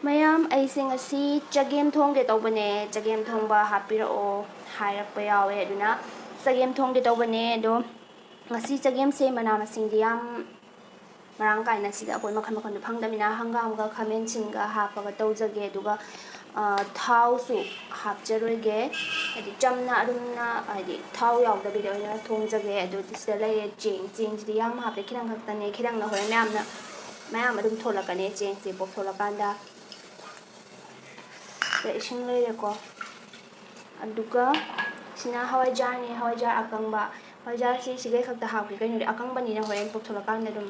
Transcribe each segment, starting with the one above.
ꯃꯌꯥꯝ ꯑꯩꯁꯦ ꯉꯁꯤ ꯆꯒꯦꯝ ꯊꯣꯡꯒꯦ ꯇꯧꯕꯅꯦ. ꯆꯒꯦꯝ ꯊꯣꯡꯕ ꯍꯥꯞꯄꯤꯔꯛꯑꯣ ꯍꯥꯏꯔꯛꯄ ꯌꯥꯎꯋꯦ, ꯑꯗꯨꯅ ꯆꯒꯦꯝ ꯊꯣꯡꯒꯦ ꯇꯧꯕꯅꯦ. ꯑꯗꯣ ꯉꯁꯤ ꯆꯒꯦꯝꯁꯦ ꯃꯅꯥ ꯃꯁꯤꯡꯗꯤ ꯌꯥꯝ ꯃꯔꯥꯡ ꯀꯥꯏꯅ ꯁꯤꯗ ꯑꯩꯈꯣꯏ ꯃꯈꯜ ꯃꯈꯜꯗꯣ ꯐꯪꯗꯕꯅꯤꯅ ꯍꯪꯒꯥꯝꯒ ꯈꯥꯃꯦꯟ ꯑꯁꯤꯟꯒ ꯍꯥꯞꯄꯒ ꯇꯧꯖꯒꯦ. ꯑꯗꯨꯒ ꯊꯥꯎꯁꯨ ꯍꯥꯞꯆꯔꯣꯏꯒꯦ, ꯍꯥꯏꯗꯤ ꯆꯝꯅ ꯑꯗꯨꯝꯅ ꯍꯥꯏꯗꯤ ꯊꯥꯎ ꯌꯥꯎꯗꯕꯤꯗ ꯑꯣꯏꯅ ꯊꯣꯡꯖꯒꯦ. ꯑꯗꯨ ꯁꯤꯗ ꯂꯩꯔꯦ ꯆꯦꯡꯁꯤꯗꯤ ꯌꯥꯝ ꯍꯥꯞꯄꯦ, ꯈꯤꯇꯪ ꯈꯛꯇꯅꯦ. ꯈꯤꯇꯪꯅ ꯍꯣꯔꯦꯟ ꯃꯌꯥꯝ ꯑꯗꯨꯝ ꯊꯣꯛꯂꯛꯀꯅꯤ ꯆꯦꯡꯁꯦ ꯄꯣꯞꯊꯣꯛꯂꯀꯥꯟꯗ. ꯏꯁꯤꯡ ꯂꯩꯔꯦꯀꯣ, ꯑꯗꯨꯒ ꯁꯤꯅ ꯍꯋꯥꯏꯖꯥꯔꯅꯤ, ꯍꯋꯥꯏꯖꯥꯔ ꯑꯀꯪꯕ. ꯍꯋꯥꯏꯖꯥꯔꯁꯤ ꯁꯤꯒꯩ ꯈꯛꯇ ꯍꯥꯞꯀꯦ, ꯀꯩꯅꯣꯗꯤ ꯑꯀꯪꯕꯅꯤꯅ ꯍꯣꯔꯦꯟ ꯄꯣꯞꯊꯣꯛꯂꯀꯥꯟꯗ ꯑꯗꯨꯝ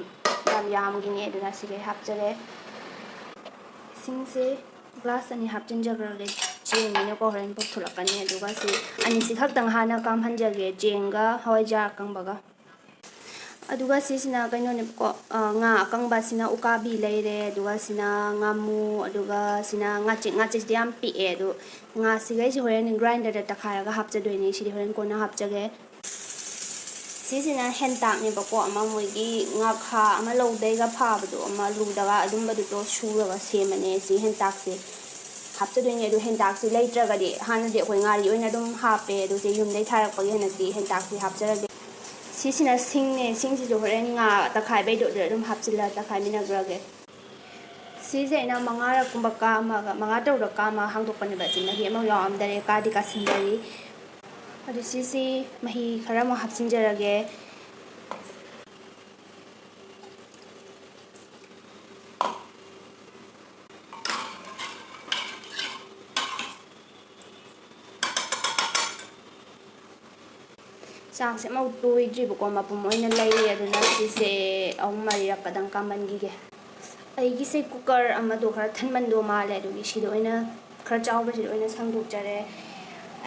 ꯌꯥꯝ ꯌꯥꯝꯈꯤꯅꯤ, ꯑꯗꯨꯅ ꯁꯤꯒꯩ ꯍꯥꯞꯆꯔꯦ. ꯏꯁꯤꯡꯁꯦ ꯒ꯭ꯂꯥꯁ 2 ꯍꯥꯞꯆꯤꯟꯖꯈ꯭ꯔꯒꯦ, ꯆꯦꯡꯅꯤꯅꯀꯣ ꯍꯣꯔꯦꯟ ꯄꯣꯞꯊꯣꯛꯂꯛꯀꯅꯤ. ꯑꯗꯨꯒ ꯁꯤ ꯑꯅꯤꯁꯤ ꯈꯛꯇꯪ ꯍꯥꯟꯅ ꯀꯥꯝꯍꯟꯖꯒꯦ, ꯆꯦꯡꯒ ꯍꯋꯥꯏꯖꯥꯔ ꯑꯀꯪꯕꯒ. ꯑꯗꯨꯒ ꯁꯤꯁꯤꯅ ꯀꯩꯅꯣꯅꯦꯕꯀꯣ, ꯉꯥ ꯑꯀꯪꯕꯁꯤꯅ ꯎꯀꯥꯕꯤ ꯂꯩꯔꯦ, ꯑꯗꯨꯒ ꯁꯤꯅ ꯉꯥꯃꯨ, ꯑꯗꯨꯒ ꯁꯤꯅ ꯉꯥꯆꯤꯛꯁꯤꯗꯤ ꯌꯥꯝ ꯄꯤꯛꯑꯦ. ꯑꯗꯣ ꯉꯥꯁꯤꯒꯩꯁꯤ ꯍꯣꯔꯦꯟ ꯒ꯭ꯔꯥꯏꯟꯗꯔꯗ ꯇꯛꯈꯥꯏꯔꯒ ꯍꯥꯞꯆꯗꯣꯏꯅꯦ. ꯁꯤꯗꯤ ꯍꯣꯔꯦꯟ ꯀꯣꯟꯅ ꯍꯥꯞꯆꯒꯦ. ꯁꯤꯁꯤꯅ ꯍꯦꯟꯇꯥꯛꯅꯦꯕꯀꯣ, ꯑꯃ ꯃꯣꯏꯒꯤ ꯉꯥꯈꯥ ꯑꯃ ꯂꯧꯗꯩꯒ ꯐꯥꯕꯗꯣ, ꯑꯃ ꯂꯨꯗꯒ ꯑꯗꯨꯝꯕꯗꯨꯗꯣ ꯁꯨꯔꯒ ꯁꯦꯝꯕꯅꯦ. ꯁꯤ ꯍꯦꯟꯇꯥꯛꯁꯦ ꯍꯥꯞꯆꯗꯣꯏꯅꯦ. ꯑꯗꯨ ꯍꯦꯟꯇꯥꯛꯁꯤ ꯂꯩꯇ꯭ꯔꯒꯗꯤ ꯍꯥꯟꯅꯗꯤ ꯑꯩꯈꯣꯏ ꯉꯥꯔꯤ ꯑꯣꯏꯅ ꯑꯗꯨꯝ ꯍꯥꯞꯄꯦ, ꯑꯗꯨ ꯁꯤ ꯌꯨꯝꯗꯩ ꯊꯥꯔꯛꯄꯒꯤ ꯍꯟꯗꯛꯇꯤ ꯍꯦꯟꯇꯥꯛꯁꯤ ꯍꯥꯞꯆꯔꯒꯦ. ꯁꯤꯁꯤꯅ ꯁꯤꯡꯅꯦ, ꯁꯤꯡꯁꯤꯁꯨ ꯍꯣꯔꯦꯟ ꯉꯥ ꯇꯛꯈꯥꯏꯕꯩꯗꯣ ꯑꯗꯨꯗ ꯑꯗꯨꯝ ꯍꯥꯞꯆꯤꯜꯂꯒ ꯇꯛꯈꯥꯏꯃꯤꯟꯅꯈ꯭ꯔꯒꯦ. ꯁꯤꯁꯦ ꯑꯩꯅ 5ꯔꯛꯀꯨꯝꯕ ꯀꯥꯝꯃꯒ 5-6ꯔꯛ ꯀꯥꯝꯃꯒ ꯍꯥꯡꯗꯣꯛꯄꯅꯦꯕ. ꯁꯤ ꯃꯍꯤ ꯑꯃ ꯌꯥꯎꯔꯝꯗꯔꯦ, ꯀꯥꯗꯤ ꯀꯥꯁꯤꯟꯗꯔꯤ. ꯑꯗꯨ ꯁꯤꯁꯤ ꯃꯍꯤ ꯈꯔ ꯑꯃꯨꯛ ꯍꯥꯞꯆꯤꯟꯖꯔꯒꯦ. ꯆꯥꯛꯁꯦ ꯑꯃꯐꯥꯎ ꯇꯣꯏꯗ꯭ꯔꯤꯕꯀꯣ, ꯃꯄꯨꯝ ꯑꯣꯏꯅ ꯂꯩꯔꯤ. ꯑꯗꯨꯅ ꯁꯤꯁꯦ 3-4ꯔꯛꯀꯗꯪ ꯀꯥꯝꯍꯟꯈꯤꯒꯦ. ꯑꯩꯒꯤꯁꯦ ꯀꯨꯀꯔ ꯑꯃꯗꯣ ꯈꯔ ꯊꯟꯃꯟꯗꯣ ꯃꯥꯜꯂꯦ, ꯑꯗꯨꯒꯤ ꯁꯤꯗ ꯑꯣꯏꯅ ꯈꯔ ꯆꯥꯎꯕꯁꯤꯗ ꯑꯣꯏꯅ ꯁꯪꯗꯣꯛꯆꯔꯦ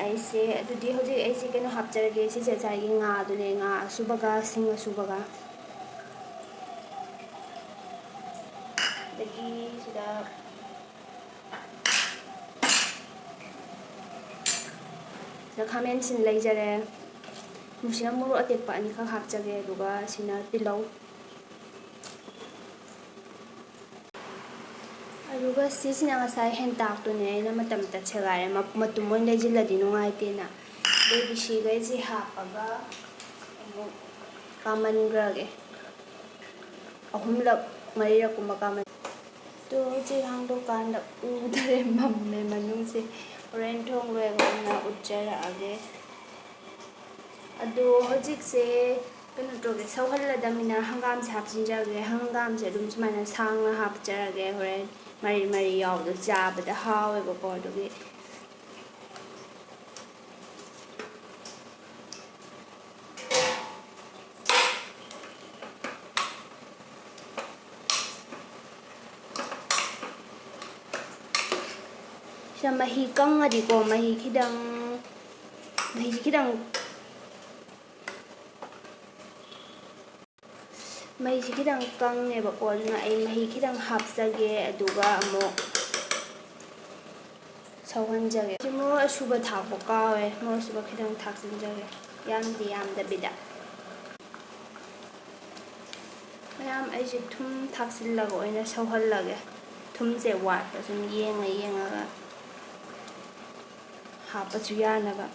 ꯑꯩꯁꯦ. ꯑꯗꯨꯗꯤ ꯍꯧꯖꯤꯛ ꯑꯩꯁꯦ ꯀꯩꯅꯣ ꯍꯥꯞꯆꯔꯒꯦ. ꯁꯤꯁꯦ ꯉꯁꯥꯏꯒꯤ ꯉꯥꯗꯨꯅꯦ, ꯉꯥ ꯑꯁꯨꯕꯒ ꯁꯤꯡ ꯑꯁꯨꯕꯒ. ꯑꯗꯒꯤ ꯁꯤꯗ ꯈꯥꯃꯦꯟ ꯑꯁꯤꯟ ꯂꯩꯖꯔꯦ. ꯁꯤꯅ ꯃꯣꯔꯣꯛ ꯑꯇꯦꯛꯄ 2 ꯈꯛ ꯍꯥꯞꯆꯒꯦ. ꯑꯗꯨꯒ ꯁꯤꯅ ꯇꯤꯜꯍꯧ. ꯑꯗꯨꯒ ꯁꯤꯁꯤꯅ ꯉꯁꯥꯏ ꯍꯦꯟꯇꯥꯛꯇꯨꯅꯦ, ꯑꯩꯅ ꯃꯇꯠ ꯁꯦꯒꯥꯏꯔꯦ, ꯃꯇꯨꯝ ꯑꯣꯏꯅ ꯂꯩꯁꯤꯜꯂꯗꯤ ꯅꯨꯡꯉꯥꯏꯇꯦꯅ. ꯑꯗꯩꯗꯤ ꯁꯤꯈꯩꯁꯤ ꯍꯥꯞꯄꯒ ꯑꯃꯨꯛ ꯀꯥꯝꯍꯟꯈ꯭ꯔꯒꯦ. 3-4ꯔꯛꯀꯨꯝꯕ ꯀꯥꯝꯍꯟ. ꯑꯗꯣ ꯍꯧꯖꯤꯛ ꯍꯥꯡꯗꯣꯛꯀꯥꯟꯗ ꯎꯗ꯭ꯔꯦ, ꯃꯝꯃꯦ ꯃꯅꯨꯡꯁꯦ. ꯍꯣꯔꯦꯟ ꯊꯣꯡ ꯂꯣꯏꯔꯒ ꯎꯠꯆꯔꯛꯑꯒꯦ. ꯑꯗꯣ ꯍꯧꯖꯤꯛꯁꯦ ꯀꯩꯅꯣ ꯇꯧꯒꯦ, ꯁꯧꯍꯜꯂꯗꯕꯅꯤꯅ ꯍꯪꯒꯥꯝꯁꯦ ꯍꯥꯞꯆꯤꯟꯖꯔꯒꯦ. ꯍꯪꯒꯥꯝꯁꯦ ꯑꯗꯨꯝ ꯁꯨꯃꯥꯏꯅ ꯁꯥꯡꯅ ꯍꯥꯞꯆꯔꯒꯦ. ꯍꯣꯔꯦꯟ ꯃꯔꯤ ꯌꯥꯎꯕꯗꯣ ꯆꯥꯕꯗ ꯍꯥꯎꯋꯦꯕꯀꯣ, ꯑꯗꯨꯒꯤ. ꯁꯤꯗ ꯃꯍꯤ ꯀꯪꯉꯗꯤꯀꯣ, ꯃꯍꯤꯁꯤ ꯈꯤꯇꯪ ꯃꯍꯤꯁꯤ ꯈꯤꯇꯪ ꯀꯪꯉꯦꯕꯀꯣ, ꯑꯗꯨꯅ ꯑꯩ ꯃꯍꯤ ꯈꯤꯇꯪ ꯍꯥꯞꯆꯒꯦ. ꯑꯗꯨꯒ ꯑꯃꯨꯛ ꯁꯧꯍꯟꯖꯒꯦ. ꯁꯤ ꯃꯣꯔꯣꯛ ꯑꯁꯨꯕ ꯊꯥꯛꯄ ꯀꯥꯎꯋꯦ, ꯃꯣꯔꯣꯛ ꯑꯁꯨꯕ ꯈꯤꯇꯪ ꯊꯥꯛꯆꯤꯟꯖꯒꯦ, ꯌꯥꯝꯗꯕꯤꯗ. ꯃꯌꯥꯝ ꯑꯩꯁꯦ ꯊꯨꯝ ꯊꯥꯛꯆꯤꯜꯂꯒ ꯑꯣꯏꯅ ꯁꯧꯍꯜꯂꯒꯦ. ꯊꯨꯝꯁꯦ ꯋꯥꯠꯄ ꯁꯨꯝ ꯌꯦꯡꯉꯒ ꯍꯥꯞꯄꯁꯨ ꯌꯥꯅꯕ.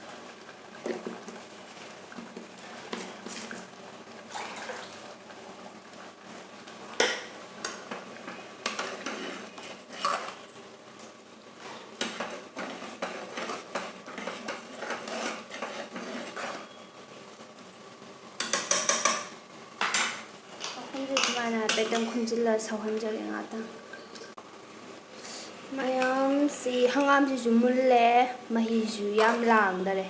ꯁꯨꯃꯥꯏꯅ ꯍꯥꯏꯐꯦꯠꯇꯪ ꯈꯨꯝꯖꯤꯜꯂ ꯁꯧꯍꯟꯖꯒꯦ ꯉꯥꯛꯇꯪ. ꯃꯌꯥꯝꯁꯤ ꯍꯪꯒꯥꯝꯁꯤꯁꯨ ꯃꯨꯜꯂꯦ, ꯃꯍꯤꯁꯨ ꯌꯥꯝ ꯂꯥꯡꯗꯔꯦ.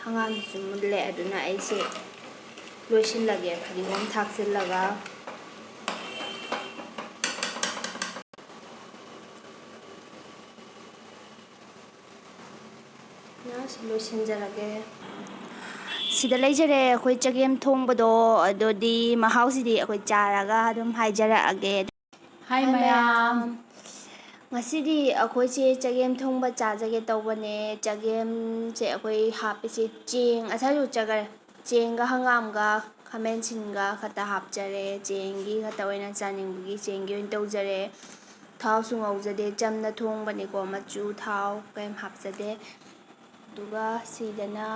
ꯍꯪꯒꯥꯝꯁꯤꯁꯨ ꯃꯨꯜꯂꯦ, ꯑꯗꯨꯅ ꯑꯩꯁꯦ ꯂꯣꯏꯁꯤꯜꯂꯒꯦ ꯐꯗꯤꯒꯣꯝ ꯊꯥꯛꯆꯤꯜꯂꯒ. ꯂꯣꯏꯁꯤꯟꯖꯔꯒꯦ. ꯁꯤꯗ ꯂꯩꯖꯔꯦ ꯑꯩꯈꯣꯏ ꯆꯒꯦꯝ ꯊꯣꯡꯕꯗꯣ. ꯑꯗꯨꯗꯤ ꯃꯍꯥꯎꯁꯤꯗꯤ ꯑꯩꯈꯣꯏ ꯆꯥꯔꯒ ꯑꯗꯨꯝ ꯍꯥꯏꯖꯔꯛꯑꯒꯦ. ꯍꯥꯏ ꯃꯌꯥꯝ. ꯉꯁꯤꯗꯤ ꯑꯩꯈꯣꯏꯁꯦ ꯆꯒꯦꯝ ꯊꯣꯡꯕ ꯆꯥꯖꯒꯦ ꯇꯧꯕꯅꯦ. ꯆꯒꯦꯝꯁꯦ ꯑꯩꯈꯣꯏ ꯍꯥꯞꯄꯤꯁꯦ ꯆꯦꯡ ꯆꯦꯡꯒ ꯍꯪꯒꯥꯝꯒ ꯈꯥꯃꯦꯟ ꯑꯁꯤꯟꯒ ꯈꯛꯇ ꯍꯥꯞꯆꯔꯦ. ꯆꯦꯡꯒꯤ ꯈꯛꯇ ꯑꯣꯏꯅ ꯆꯥꯅꯤꯡꯕꯒꯤ ꯆꯦꯡꯒꯤ ꯑꯣꯏꯅ ꯇꯧꯖꯔꯦ. ꯊꯥꯎꯁꯨ ꯉꯧꯖꯗꯦ ꯆꯝꯅ ꯊꯣꯡꯕꯅꯤꯀꯣ ꯃꯆꯨ ꯊꯥꯎ ꯀꯩꯝ ꯍꯥꯞꯆꯗꯦ ꯑꯗꯨꯒ ꯁꯤꯗꯅ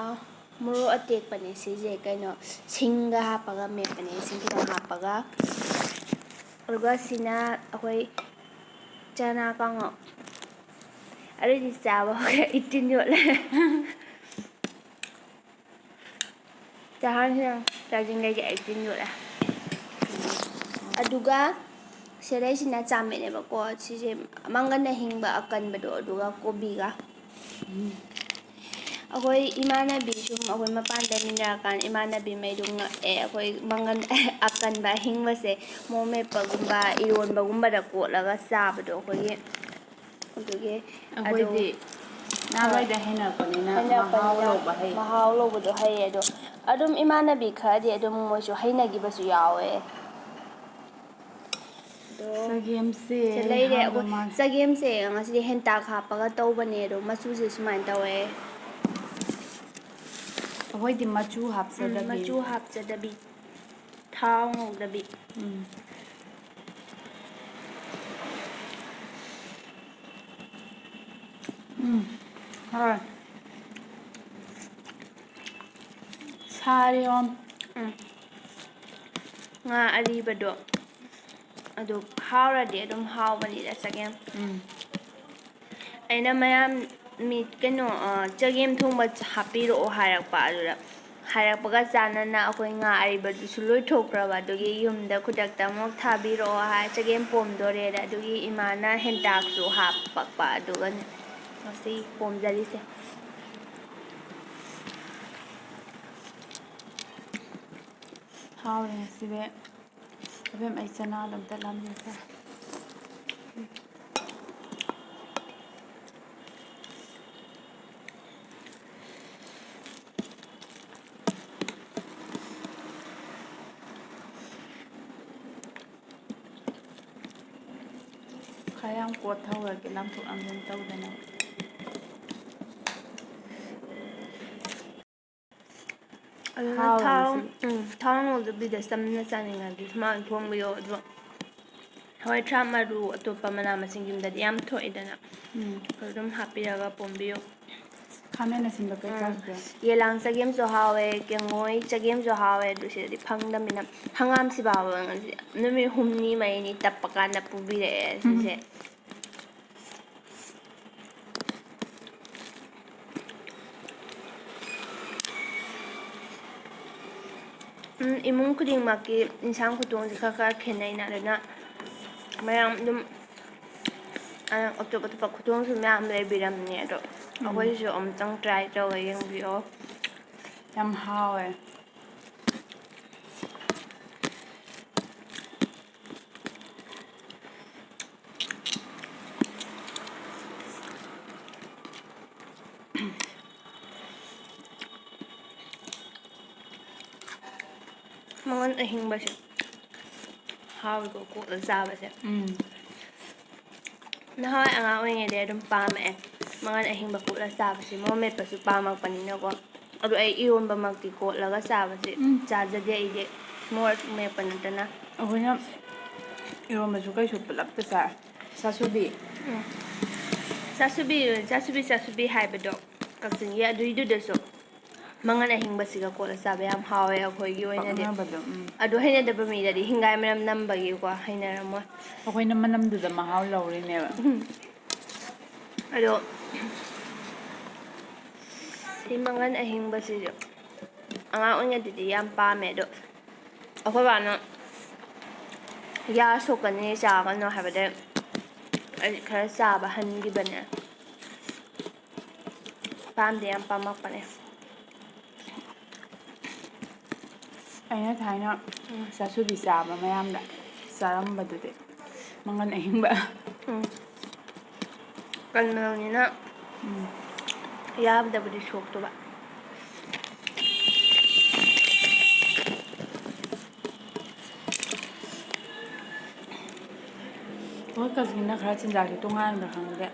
ꯃꯣꯔꯣꯛ ꯑꯇꯦꯛꯄꯅꯦ ꯁꯤꯁꯦ ꯀꯩꯅꯣ ꯁꯤꯡꯒ ꯍꯥꯞꯄꯒ ꯃꯦꯠꯄꯅꯦ ꯏꯁꯤꯡ ꯈꯤꯇꯪ ꯍꯥꯞꯄꯒ ꯑꯗꯨꯒ ꯁꯤꯅ ꯑꯩꯈꯣꯏ ꯆꯅꯥ ꯀꯥꯡꯉꯧ ꯑꯗꯨꯗꯤ ꯆꯥꯕ ꯍꯧꯔꯦ ꯏꯇꯤꯟ ꯌꯣꯠꯂꯦ ꯆꯥꯛꯍꯥꯟꯁꯤꯅ ꯆꯥꯁꯤꯡꯈꯩꯁꯦ ꯑꯩ ꯇꯤꯟ ꯌꯣꯠꯂꯦ ꯑꯗꯨꯒ ꯁꯤꯗꯩꯁꯤꯅ ꯆꯥꯃꯦꯠꯅꯦꯕꯀꯣ ꯁꯤꯁꯦ ꯃꯪꯒꯟ ꯑꯍꯤꯡꯕ ꯑꯀꯟꯕꯗꯣ ꯑꯗꯨꯒ ꯀꯣꯕꯤꯒ ꯑꯩꯈꯣꯏ ꯏꯃꯥꯟꯅꯕꯤ ꯁꯨꯝ ꯑꯩꯈꯣꯏ ꯃꯄꯥꯟ ꯂꯩꯃꯤꯟꯅꯔꯀꯥꯟꯗ ꯏꯃꯥꯟꯅꯕꯤꯉꯩꯗꯨ ꯉꯛꯑꯦ ꯑꯩꯈꯣꯏ ꯃꯪꯒꯟ ꯑꯀꯟꯕ ꯑꯍꯤꯡꯕꯁꯦ ꯃꯣꯔꯣꯛ ꯃꯦꯠꯄꯒꯨꯝꯕ ꯏꯔꯣꯟꯕꯒꯨꯝꯕꯗ ꯀꯣꯠꯂꯒ ꯆꯥꯕꯗꯣ ꯑꯩꯈꯣꯏꯒꯤ ꯑꯗꯨꯒꯤ ꯑꯗꯣ ꯑꯩꯈꯣꯏꯗꯤ ꯍꯣꯏ ꯅꯍꯥꯟꯋꯥꯏꯗ ꯍꯩꯅꯔꯛꯄꯅꯤꯅ ꯃꯍꯥꯎ ꯍꯩꯅꯔꯛꯄꯅꯤꯅ ꯂꯧꯕ ꯍꯩ ꯃꯍꯥꯎ ꯂꯧꯕꯗꯣ ꯍꯩꯌꯦ ꯑꯗꯣ ꯑꯗꯨꯝ ꯏꯃꯥꯟꯅꯕꯤ ꯈꯔꯗꯤ ꯑꯗꯨꯝ ꯃꯣꯏꯁꯨ ꯍꯩꯅꯈꯤꯕꯁꯨ ꯌꯥꯎꯋꯦ ꯑꯗꯣ ꯆꯒꯦꯝꯁꯦ ꯁꯤ ꯂꯩꯔꯦ ꯍꯥꯎꯗꯧ ꯑꯩꯈꯣꯏ ꯃꯥꯜꯂꯦ ꯆꯒꯦꯝꯁꯦ ꯉꯁꯤꯗꯤ ꯍꯦꯟꯇꯥꯛ ꯍꯥꯞꯄꯒ ꯇꯧꯕꯅꯦ ꯑꯗꯣ ꯃꯆꯨꯁꯦ ꯁꯨꯃꯥꯏꯅ ꯇꯧꯋꯦ ꯑꯩꯈꯣꯏꯗꯤ ꯃꯆꯨ ꯍꯥꯞꯆꯗꯕꯤ ꯃꯆꯨ ꯍꯥꯞꯆꯗꯕꯤ ꯊꯥꯎ ꯉꯧꯗꯕꯤ ꯎꯝ ꯍꯣꯏ ꯁꯥꯔꯤꯌꯣ ꯎꯝ ꯉꯥ ꯑꯔꯤꯕꯗꯣ ꯑꯗꯨ ꯍꯥꯎꯔꯗꯤ ꯑꯗꯨꯝ ꯍꯥꯎꯕꯅꯤꯗ ꯆꯒꯦꯝ ꯎꯝ ꯑꯩꯅ ꯃꯌꯥꯝ ꯃꯤ ꯀꯩꯅꯣ ꯆꯒꯦꯝ ꯊꯣꯡꯕ ꯍꯥꯞꯄꯤꯔꯛꯑꯣ ꯍꯥꯏꯔꯛꯄ ꯑꯗꯨꯗ ꯍꯥꯏꯔꯛꯄꯒ ꯆꯥꯟꯅꯅ ꯑꯩꯈꯣꯏ ꯉꯥ ꯑꯔꯤꯕꯗꯨꯁꯨ ꯂꯣꯏꯊꯣꯛꯈ꯭ꯔꯕ ꯑꯗꯨꯒꯤ ꯌꯨꯝꯗ ꯈꯨꯗꯛꯇ ꯑꯃꯨꯛ ꯊꯥꯕꯤꯔꯛꯑꯣ ꯍꯥꯏ ꯆꯒꯦꯝ ꯄꯣꯝꯗꯣꯔꯦꯗ ꯑꯗꯨꯒꯤ ꯏꯃꯥꯅ ꯍꯦꯟꯇꯥꯛꯁꯨ ꯍꯥꯞꯄꯛꯄ ꯑꯗꯨꯒ ꯉꯁꯤ ꯄꯣꯝꯖꯔꯤꯁꯦ ꯍꯥꯎꯔꯦ ꯉꯁꯤꯗꯤ ꯑꯕꯦꯝ ꯑꯩ ꯆꯅꯥꯗꯣ ꯑꯝꯇ ꯂꯥꯝꯖꯤꯟꯈ꯭ꯔꯦ ꯈꯔ ꯌꯥꯝ ꯀꯣꯠꯊꯧꯔꯒꯦ ꯂꯥꯝꯊꯣꯛ ꯂꯥꯝꯁꯤꯟ ꯇꯧꯗꯅꯕ ꯑꯗꯨꯅ ꯍꯥꯎꯔꯦ ꯊꯥꯎ ꯉꯁꯤꯗꯤ ꯊꯥꯎ ꯉꯧꯗꯕꯤꯗ ꯆꯝꯅ ꯆꯥꯅꯤꯡꯉꯗꯤ ꯁꯨꯃꯥꯏꯅ ꯊꯣꯡꯕꯤꯌꯣ ꯑꯗꯨꯒ ꯍꯋꯥꯏꯊ꯭ꯔꯥꯛ ꯃꯔꯨ ꯑꯇꯣꯞꯄ ꯃꯅꯥ ꯃꯁꯤꯡ ꯌꯨꯝꯗꯗꯤ ꯌꯥꯝ ꯊꯣꯛꯏꯗꯅ ꯎꯝ ꯑꯗꯨꯝ ꯍꯥꯞꯄꯤꯔꯒ ꯄꯣꯝꯕꯤꯌꯨ ꯈꯥꯃꯦꯟ ꯑꯁꯤꯟꯕ ꯎꯝ ꯀꯩꯀꯥꯁꯨ ꯌꯦꯂꯥꯡ ꯆꯒꯦꯝꯁꯨ ꯍꯥꯎꯋꯦ ꯀꯦꯡꯉꯣꯏ ꯆꯒꯦꯝꯁꯨ ꯍꯥꯎꯋꯦ ꯑꯗꯨ ꯁꯤꯗꯗꯤ ꯐꯪꯗꯝꯅꯤꯅ ꯍꯪꯒꯥꯝ ꯁꯤꯐꯥꯎꯕ ꯅꯨꯃꯤꯠ ꯍꯨꯝꯅꯤ ꯃꯔꯤꯅꯤ ꯇꯞꯄ ꯀꯥꯟꯗ ꯄꯨꯕꯤꯔꯛꯑꯦ ꯁꯤꯁꯦ ꯏꯃꯨꯡ ꯈꯨꯗꯤꯡꯃꯛꯀꯤ ꯏꯟꯁꯥꯡ ꯈꯨꯊꯣꯡꯁꯦ ꯈꯔ ꯈꯔ ꯈꯦꯠꯅꯩꯅ ꯑꯗꯨꯅ ꯃꯌꯥꯝ ꯑꯗꯨꯝ ꯑꯇꯣꯞ ꯑꯇꯣꯞꯄ ꯈꯨꯊꯣꯡꯁꯨ ꯃꯌꯥꯝ ꯂꯩꯕꯤꯔꯝꯅꯤ ꯑꯗꯣ ꯎꯝ ꯑꯩꯈꯣꯏꯁꯤꯁꯨ ꯑꯃꯨꯛꯇꯪ ꯇ꯭ꯔꯥꯏ ꯇꯧꯔꯒ ꯌꯦꯡꯕꯤꯌꯣ ꯌꯥꯝ ꯍꯥꯎꯋꯦ ꯃꯉꯣꯟ ꯑꯍꯤꯡꯕꯁꯦ ꯍꯥꯎꯏꯀꯣ ꯀꯣꯠꯂ ꯆꯥꯕꯁꯦ ꯎꯝ ꯅꯍꯥꯟꯋꯥꯏ ꯑꯉꯥꯡ ꯑꯣꯏꯔꯤꯉꯩꯗꯩ ꯑꯗꯨꯝ ꯄꯥꯝꯃꯛꯑꯦ ꯃꯉꯜ ꯑꯍꯤꯡꯕ ꯀꯣꯠꯂ ꯆꯥꯕꯁꯦ ꯃꯣꯔꯣꯛ ꯃꯦꯠꯄꯁꯨ ꯄꯥꯝꯃꯛꯄꯅꯤꯅꯀꯣ ꯑꯗꯣ ꯑꯩ ꯏꯔꯣꯟꯕꯃꯛꯇꯤ ꯀꯣꯠꯂꯒ ꯆꯥꯕꯁꯦ ꯆꯥꯖꯗꯦ ꯑꯩꯗꯤ ꯃꯣꯔꯣꯛ ꯃꯦꯠꯄ ꯅꯠꯇꯅ ꯑꯩꯈꯣꯏꯅ ꯏꯔꯣꯟꯕꯁꯨ ꯀꯩꯁꯨ ꯄꯨꯂꯞꯇ ꯆꯥꯏ ꯆꯥꯁꯨꯕꯤ ꯆꯥꯁꯨꯕꯤ ꯍꯥꯏꯕꯗꯣ ꯀꯛꯆꯤꯡꯒꯤ ꯑꯗꯨꯏꯗꯨꯗꯁꯨ ꯃꯉꯜ ꯑꯍꯤꯡꯕꯁꯤꯒ ꯀꯣꯠꯂ ꯆꯥꯕ ꯌꯥꯝ ꯍꯥꯎꯋꯦ ꯑꯩꯈꯣꯏꯒꯤ ꯑꯣꯏꯅꯗꯤ ꯄꯛꯅꯕꯗꯣ ꯑꯗꯨ ꯍꯩꯅꯗꯕ ꯃꯤꯗꯗꯤ ꯍꯤꯡꯒꯥꯏ ꯃꯅꯝ ꯅꯝꯕꯒꯤꯀꯣ ꯍꯩꯅꯔꯝꯃꯣꯏ ꯑꯩꯈꯣꯏꯅ ꯃꯅꯝꯗꯨꯗ ꯃꯍꯥꯎ ꯂꯧꯔꯤꯅꯦꯕ ꯑꯗꯣ ꯁꯤ ꯃꯪꯒꯟ ꯑꯍꯤꯡꯕꯁꯤꯁꯨ ꯑꯉꯥꯡ ꯑꯣꯏꯔꯤꯉꯩꯗꯗꯤ ꯌꯥꯝ ꯄꯥꯝꯃꯦ ꯑꯗꯣ ꯑꯩꯈꯣꯏ ꯕꯥꯅ ꯌꯥ ꯁꯣꯛꯀꯅꯤ ꯆꯥꯒꯅꯨ ꯍꯥꯏꯕꯗꯩ ꯑꯩ ꯈꯔ ꯆꯥꯕ ꯍꯟꯈꯤꯕꯅꯦ ꯄꯥꯝꯗꯤ ꯌꯥꯝ ꯄꯥꯝꯃꯛꯄꯅꯦ ꯑꯩꯅ ꯊꯥꯏꯅ ꯆꯥꯁꯨꯕꯤ ꯆꯥꯕ ꯃꯌꯥꯝꯗ ꯆꯥꯔꯝꯕꯗꯨꯗꯤ ꯃꯪꯒꯟ ꯑꯍꯤꯡꯕ ꯀꯟꯕꯅꯤꯅ ꯌꯥꯕꯗꯕꯨꯗꯤ ꯁꯣꯛꯇꯕ ꯑꯩꯈꯣꯏ ꯀꯛꯆꯤꯡꯅ ꯈꯔ ꯆꯤꯟꯖꯥꯛꯁꯦ ꯇꯣꯉꯥꯟꯕ꯭ꯔꯥ ꯈꯪꯗꯦ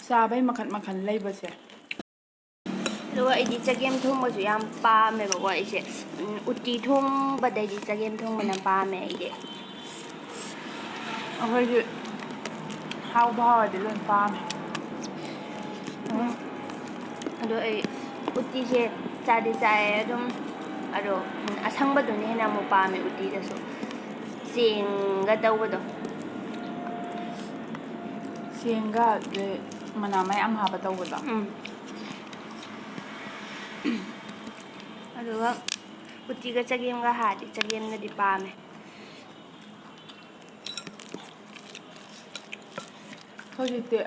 ꯆꯥꯕꯩ ꯃꯈꯜ ꯃꯈꯜ ꯂꯩꯕꯁꯦ ꯑꯗꯨꯒ ꯑꯩꯗꯤ ꯆꯒꯦꯝ ꯊꯣꯡꯕꯁꯨ ꯌꯥꯝ ꯄꯥꯝꯃꯦꯕꯀꯣ ꯑꯩꯁꯦ ꯎꯇꯤ ꯊꯣꯡꯕꯗꯩꯗꯤ ꯆꯒꯦꯝ ꯊꯣꯡꯕꯅ ꯄꯥꯝꯃꯦ ꯑꯩꯗꯤ ꯑꯩꯈꯣꯏꯗꯤ ꯍꯥꯎꯕ ꯍꯥꯎꯔꯗꯤ ꯂꯣꯏ ꯄꯥꯝꯃꯦ ꯎꯝ ꯑꯗꯣ ꯑꯩ ꯎꯇꯤꯁꯦ ꯆꯥꯗꯤ ꯆꯥꯏꯌꯦ ꯑꯗꯨꯝ ꯑꯗꯣ ꯑꯁꯪꯕꯗꯨꯅ ꯍꯦꯟꯅ ꯑꯃꯨꯛ ꯄꯥꯝꯃꯦ ꯎꯇꯤꯗꯁꯨ ꯆꯦꯡꯒ ꯇꯧꯕꯗꯣ ꯆꯦꯡꯒ ꯑꯗꯩ ꯃꯅꯥ ꯃꯌꯥꯝ ꯍꯥꯞꯄ ꯇꯧꯕꯗꯣ ꯎꯝ ꯑꯗꯨꯒ ꯎꯇꯤꯒ ꯆꯒꯦꯝꯒ ꯍꯥꯏꯔꯗꯤ ꯆꯒꯦꯝꯅꯗꯤ ꯄꯥꯝꯃꯦ ꯍꯧꯖꯤꯛꯇꯤ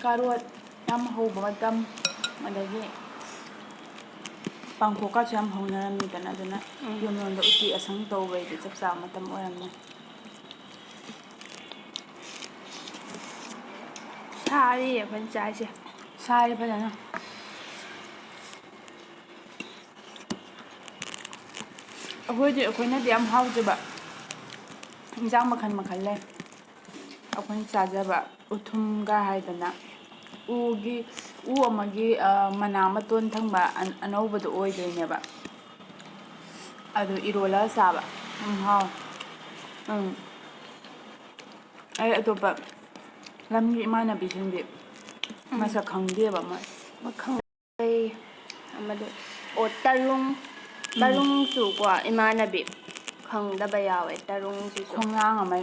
ꯀꯥꯔꯣꯠ ꯌꯥꯝ ꯍꯧꯕ ꯃꯇꯝ ꯑꯗꯒꯤ ꯄꯥꯡꯈꯣꯛꯀꯁꯨ ꯌꯥꯝ ꯍꯧꯅꯔꯝꯃꯤꯗꯅ ꯑꯗꯨꯅ ꯎꯝ ꯌꯨꯝ ꯂꯣꯝꯗ ꯎꯇꯤ ꯑꯁꯪ ꯇꯧꯕꯩꯗꯤ ꯆꯞ ꯆꯥꯕ ꯃꯇꯝ ꯑꯣꯏꯔꯝꯅꯤ ꯁꯥꯔꯤꯌꯦ ꯑꯩꯈꯣꯏꯅ ꯆꯥꯏꯁꯦ ꯁꯥꯔꯦ ꯐꯖꯅ ꯑꯩꯈꯣꯏꯗꯤ ꯑꯩꯈꯣꯏꯅꯗꯤ ꯌꯥꯝ ꯍꯥꯎꯖꯕ ꯏꯟꯁꯥꯡ ꯃꯈꯜ ꯃꯈꯜ ꯂꯩ ꯑꯩꯈꯣꯏꯅ ꯆꯥꯖꯕ ꯎꯊꯨꯝꯒ ꯍꯥꯏꯗꯅ ꯎ ꯑꯃꯒꯤ ꯃꯅꯥ ꯃꯇꯣꯟ ꯊꯪꯕ ꯑꯅꯧꯕꯗꯣ ꯑꯣꯏꯗꯣꯏꯅꯦꯕ ꯑꯗꯨ ꯏꯔꯣꯜꯂꯒ ꯆꯥꯕ ꯍꯥꯎꯋꯦ ꯑꯩ ꯑꯇꯣꯞꯄ ꯂꯝꯒꯤ ꯏꯃꯥꯟꯅꯕꯤꯁꯤꯡꯗꯤ ꯃꯁꯛ ꯈꯪꯗꯦꯕ ꯃꯣꯏ ꯈꯪꯩ ꯑꯃꯗ ꯑꯣ ꯇꯔꯨꯡ ꯎꯝ ꯇꯔꯨꯡꯁꯨꯀꯣ ꯏꯃꯥꯟꯅꯕꯤ ꯈꯪꯗꯕ ꯌꯥꯎꯋꯦ ꯇꯔꯨꯡꯁꯤꯁꯨ ꯈꯣꯡꯅꯥꯡ ꯑꯃ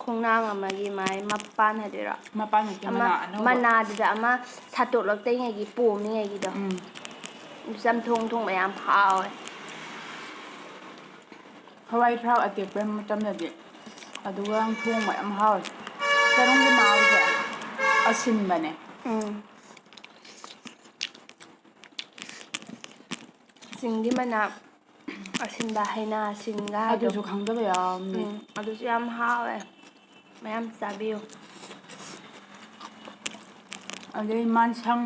ꯈꯣꯡꯅꯥꯡ ꯑꯃꯒꯤ ꯃꯥꯏ ꯃꯄꯥꯟ ꯍꯥꯏꯗꯣꯏꯔꯥ ꯃꯄꯥꯟ ꯅꯠꯇꯦ ꯑꯃ ꯃꯅꯥ ꯑꯅꯧꯕ ꯃꯅꯥꯗꯨꯗ ꯑꯃ ꯁꯥꯠꯇꯣꯛꯂꯛꯇꯔꯤꯉꯩꯒꯤ ꯄꯣꯝꯃꯤꯉꯩꯒꯤꯗꯣ ꯎꯝ ꯆꯝꯊꯣꯡ ꯊꯣꯡꯕ ꯌꯥꯝ ꯍꯥꯎꯋꯦ ꯍꯋꯥꯏ ꯊꯔꯥꯛ ꯑꯇꯦꯛꯄ ꯃꯇꯝꯗꯗꯤ ꯑꯗꯨꯒ ꯊꯣꯡꯕ ꯌꯥꯝ ꯍꯥꯎꯋꯦ ꯇꯔꯨꯡꯒꯤ ꯃꯍꯥꯎꯁꯦ ꯑꯁꯤꯟꯕꯅꯦ ꯎꯝ ꯆꯤꯡꯒꯤ ꯃꯅꯥ ꯑꯁꯤꯟꯕ ꯍꯩꯅꯥ ꯁꯤꯟꯒ ꯍꯥꯏꯗꯣ ꯑꯗꯨꯁꯨ ꯈꯪꯗꯕ ꯌꯥꯎꯔꯝꯅꯤ ꯑꯗꯨꯁꯨ ꯌꯥꯝ ꯍꯥꯎꯋꯦ ꯃꯌꯥꯝ ꯆꯥꯕꯤꯌꯨ ꯑꯗꯩ ꯃꯥꯟꯁꯪ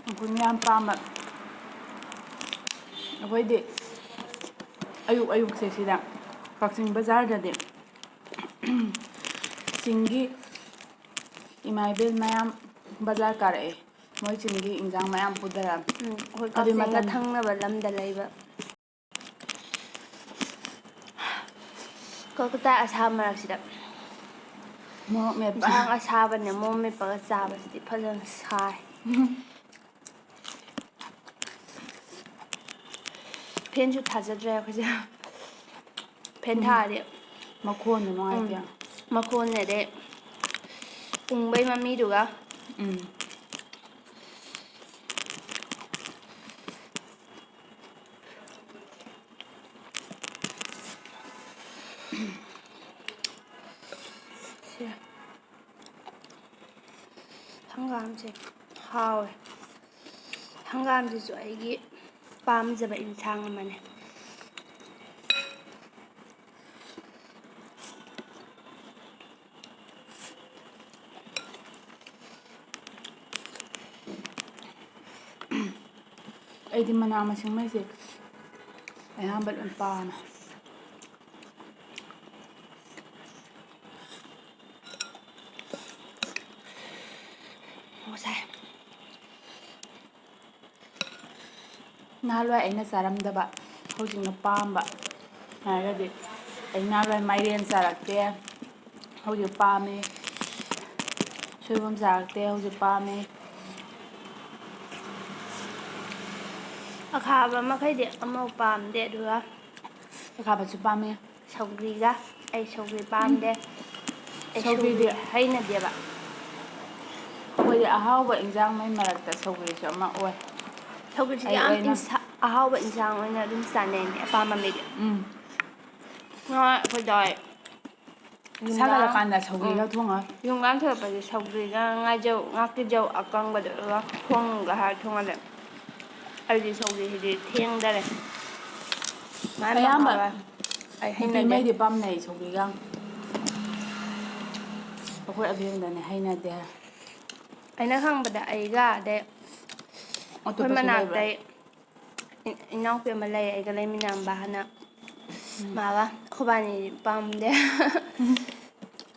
ꯑꯩꯈꯣꯏꯅ ꯌꯥꯝ ꯄꯥꯝꯕ ꯑꯩꯈꯣꯏꯗꯤ ꯑꯌꯨꯛ ꯑꯌꯨꯛꯁꯦ ꯁꯤꯗ ꯀꯛꯆꯤꯡ ꯕꯖꯥꯔꯗꯗꯤ ꯆꯤꯡꯒꯤ ꯏꯃꯥ ꯏꯕꯦꯜ ꯃꯌꯥꯝ ꯕꯖꯥꯔ ꯀꯥꯔꯛꯑꯦ ꯃꯣꯏ ꯆꯤꯡꯒꯤ ꯏꯟꯖꯥꯡ ꯃꯌꯥꯝ ꯄꯨꯊꯔꯛꯑꯦ ꯑꯩꯈꯣꯏ ꯑꯗꯨꯏ ꯀꯛꯆꯤꯡꯒ ꯃꯇꯝ ꯊꯪꯅꯕ ꯂꯝꯗ ꯂꯩꯕ ꯀꯜꯀꯇꯥ ꯑꯁꯥꯝ ꯃꯔꯛꯁꯤꯗ ꯃꯣꯔꯣꯛ ꯃꯦꯠꯄ ꯌꯦꯟꯁꯥꯡ ꯑꯁꯥꯕꯅꯦ ꯃꯣꯔꯣꯛ ꯃꯦꯠꯄꯒ ꯆꯥꯕꯁꯤꯗꯤ ꯐꯖꯅ ꯁꯥꯏ ꯐꯦꯟꯁꯨ ꯊꯥꯖꯗ꯭ꯔꯦ ꯑꯩꯈꯣꯏꯁꯦ ꯐꯦꯟ ꯊꯥꯔꯗꯤ ꯃꯈꯣꯟꯗꯣ ꯅꯨꯡꯉꯥꯏꯇꯦ ꯃꯈꯣꯟꯅꯦꯗꯤ ꯎꯪꯕꯩ ꯃꯃꯤꯗꯨꯒ ꯎꯝ ꯁꯤ ꯍꯪꯒꯥꯝꯁꯦ ꯍꯥꯎꯋꯦ ꯍꯪꯒꯥꯝꯁꯤꯁꯨ ꯑꯩꯒꯤ ꯄꯥꯝꯖꯕ ꯏꯟꯁꯥꯡ ꯑꯃꯅꯦ ꯑꯩꯗꯤ ꯃꯅꯥ ꯃꯁꯤꯡꯉꯩꯁꯦ ꯑꯌꯥꯝꯕ ꯂꯣꯏ ꯄꯥꯝꯃꯦ ꯉꯁꯥꯏ ꯅꯍꯥꯟꯋꯥꯏ ꯑꯩꯅ ꯆꯥꯔꯝꯗꯕ ꯍꯧꯖꯤꯛꯅ ꯄꯥꯝꯕ ꯍꯥꯏꯔꯒꯗꯤ ꯑꯩ ꯅꯍꯥꯟꯋꯥꯏ ꯃꯥꯏꯔꯦꯟ ꯆꯥꯔꯛꯇꯦ ꯍꯧꯖꯤꯛ ꯄꯥꯝꯃꯤ ꯁꯣꯏꯕꯨꯝ ꯆꯥꯔꯛꯇꯦ ꯍꯧꯖꯤꯛ ꯄꯥꯝꯃꯤ ꯑꯈꯥꯕ ꯃꯈꯩꯗꯤ ꯑꯃꯐꯥꯎ ꯄꯥꯝꯗꯦ ꯑꯗꯨꯒ ꯑꯈꯥꯕꯁꯨ ꯄꯥꯝꯃꯤ ꯁꯧꯒ꯭ꯔꯤꯒ ꯑꯩ ꯁꯧꯒ꯭ꯔꯤ ꯄꯥꯝꯗꯦ ꯑꯩ ꯁꯧꯒ꯭ꯔꯤ ꯁꯧꯒ꯭ꯔꯤꯗꯤ ꯍꯩꯅꯗꯦꯕ ꯑꯩꯈꯣꯏꯗꯤ ꯑꯍꯥꯎꯕ ꯏꯟꯖꯥꯡꯉꯩ ꯃꯔꯛꯇ ꯁꯧꯒ꯭ꯔꯤꯁꯨ ꯑꯃ ꯑꯣꯏ ꯁꯧꯒ꯭ꯔꯤꯁꯤ ꯑꯩ ꯌꯥꯝ ꯑꯣꯏꯅ ꯑꯍꯥꯎꯕ ꯏꯟꯁꯥꯡ ꯑꯣꯏꯅ ꯑꯗꯨꯝ ꯆꯥꯅꯩꯅꯦ ꯑꯄꯥꯝꯕ ꯃꯤꯗꯤ ꯎꯝ ꯑꯩꯈꯣꯏ ꯗꯥ ꯍꯣꯏ ꯌꯨꯝꯗ ꯁꯥꯒꯠꯂꯀꯥꯟꯗ ꯁꯧꯒ꯭ꯔꯤꯒ ꯊꯣꯡꯉ ꯌꯨꯝꯒꯥꯡ ꯊꯣꯛꯂꯛꯄꯁꯦ ꯁꯧꯒ꯭ꯔꯤꯒ ꯉꯥꯀꯤꯖꯧ ꯑꯀꯪꯕꯗꯨꯒ ꯊꯣꯡꯒ ꯍꯥꯏꯔ ꯊꯣꯡꯍꯜꯂꯦ ꯑꯩꯗꯤ ꯁꯧꯒ꯭ꯔꯤꯁꯤꯗꯤ ꯊꯦꯡꯗꯔꯦ ꯃꯥꯏ ꯑꯌꯥꯝꯕ ꯃꯍꯥꯎꯒ ꯑꯩ ꯍꯩꯅꯗꯦ ꯅꯨꯄꯤꯉꯩꯗꯤ ꯄꯥꯝꯅꯩ ꯁꯧꯒ꯭ꯔꯤꯒ ꯑꯩꯈꯣꯏ ꯑꯕꯦꯝꯃꯗꯅꯦ ꯍꯩꯅꯗꯦ ꯑꯩꯅ ꯈꯪꯕꯗ ꯑꯩꯒ ꯑꯗꯩ ꯑꯩꯈꯣꯏ ꯑꯇꯣꯞꯄꯁꯨ ꯂꯩꯕ꯭ꯔꯥ ꯃꯅꯥꯛꯇꯩ ꯏꯅꯥꯎꯄꯤ ꯑꯃ ꯂꯩ ꯑꯩꯒ ꯂꯩꯃꯤꯟꯅꯔꯝꯕ ꯍꯥꯟꯅ ꯃꯥꯒ ꯑꯩꯈꯣꯏꯕꯥꯅꯤꯗꯤ ꯄꯥꯝꯗꯦ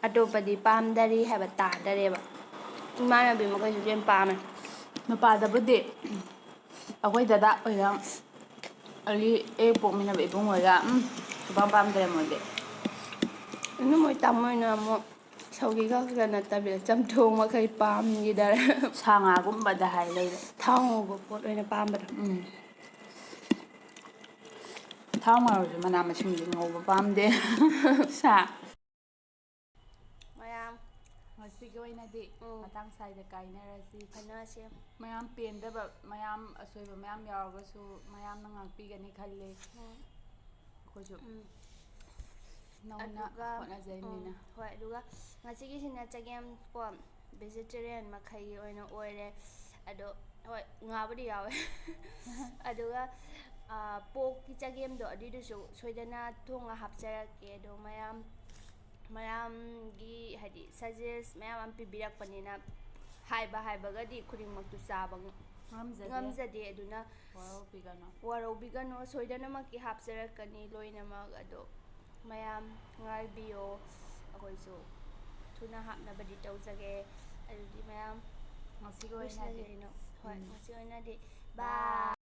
ꯑꯇꯣꯞꯄꯗꯤ ꯄꯥꯝꯗꯔꯤ ꯍꯥꯏꯕ ꯇꯥꯗꯔꯦꯕ ꯏꯃꯥꯟꯅꯕꯤ ꯃꯈꯩꯁꯨ ꯂꯣꯏ ꯄꯥꯝꯃꯦ ꯅꯨꯄꯥꯗꯕꯨꯗꯤ ꯑꯩꯈꯣꯏ ꯗꯗꯥ ꯍꯣꯏꯒ ꯑꯩꯒꯤ ꯄꯣꯛꯃꯤꯟꯅꯕ ꯏꯕꯨꯡ ꯍꯣꯏꯒ ꯁꯨꯄꯥꯝ ꯄꯥꯝꯗ꯭ꯔꯦ ꯃꯣꯏꯗꯤ ꯑꯗꯨ ꯃꯣꯏ ꯇꯥꯃꯣꯏꯅ ꯑꯃꯨꯛ ꯁꯧꯒꯤ ꯈꯛꯇ ꯅꯠꯇꯕꯤꯗ ꯆꯝꯊꯣꯡ ꯃꯈꯩ ꯄꯥꯝꯈꯤꯗꯔꯦ ꯁꯥ ꯉꯥꯒꯨꯝꯕꯗ ꯍꯥꯏ ꯂꯩꯔꯦ ꯊꯥꯎ ꯉꯧꯕ ꯄꯣꯠ ꯑꯣꯏꯅ ꯄꯥꯝꯕꯗꯣ ꯊꯥꯎ ꯉꯧꯔꯁꯨ ꯃꯅꯥ ꯃꯁꯤꯡꯗꯤ ꯉꯧꯕ ꯄꯥꯝꯗꯦ ꯁꯥ ꯃꯌꯥꯝ ꯉꯁꯤꯒꯤ ꯑꯣꯏꯅꯗꯤ ꯃꯇꯥꯡ ꯁ꯭ꯋꯥꯏꯗ ꯀꯥꯏꯅꯔꯁꯤ ꯈꯟꯅꯁꯤ ꯃꯌꯥꯝ ꯄꯦꯟꯗꯕ ꯃꯌꯥꯝ ꯑꯁꯣꯏꯕ ꯃꯌꯥꯝ ꯌꯥꯎꯔꯒꯁꯨ ꯃꯌꯥꯝꯅ ꯉꯥꯛꯄꯤꯒꯅꯤ ꯈꯜꯂꯤ ꯑꯩꯈꯣꯏꯁꯨ ꯅꯧꯅ ꯑꯗꯨꯒ ꯍꯣꯠꯅꯖꯩꯅꯤꯅ ꯍꯣꯏ ꯑꯗꯨꯒ ꯉꯁꯤꯒꯤꯁꯤꯅ ꯆꯒꯦꯝ ꯀꯣ ꯚꯦꯖꯤꯇꯦꯔꯤꯌꯥꯟ ꯃꯈꯩꯒꯤ ꯑꯣꯏꯅ ꯑꯣꯏꯔꯦ ꯑꯗꯣ ꯍꯣꯏ ꯉꯥꯕꯨꯗꯤ ꯌꯥꯎꯋꯦ ꯑꯗꯨꯒ ꯄꯣꯛꯀꯤ ꯆꯒꯦꯝꯗꯣ ꯑꯗꯨꯏꯗꯨꯁꯨ ꯁꯣꯏꯗꯅ ꯊꯣꯡꯉ ꯍꯥꯞꯆꯔꯛꯀꯦ ꯑꯗꯣ ꯃꯌꯥꯝꯒꯤ ꯍꯥꯏꯗꯤ ꯁꯖꯦꯁ ꯃꯌꯥꯝ ꯑꯃ ꯄꯤꯕꯤꯔꯛꯄꯅꯤꯅ ꯍꯥꯏꯕꯒꯗꯤ ꯈꯨꯗꯤꯡꯃꯛꯇꯨ ꯆꯥꯕ ꯉꯝꯖꯗꯦ ꯑꯗꯨꯅ ꯋꯥꯔꯧꯕꯤꯒꯅꯣ ꯁꯣꯏꯗꯅꯃꯛꯀꯤ ꯍꯥꯞꯆꯔꯛꯀꯅꯤ ꯂꯣꯏꯅꯃꯛ ꯑꯗꯣ ꯃꯌꯥꯝ ꯉꯥꯏꯕꯤꯌꯣ ꯑꯩꯈꯣꯏꯁꯨ ꯊꯨꯅ ꯍꯥꯞꯅꯕꯗꯤ ꯇꯧꯖꯒꯦ ꯑꯗꯨꯗꯤ ꯃꯌꯥꯝ ꯉꯁꯤꯒꯤ ꯑꯣꯏꯅꯗꯤ ꯂꯣꯏꯁꯤꯜꯂꯁꯦ ꯍꯣꯏ ꯉꯁꯤ ꯑꯣꯏꯅꯗꯤ ꯕꯥꯏ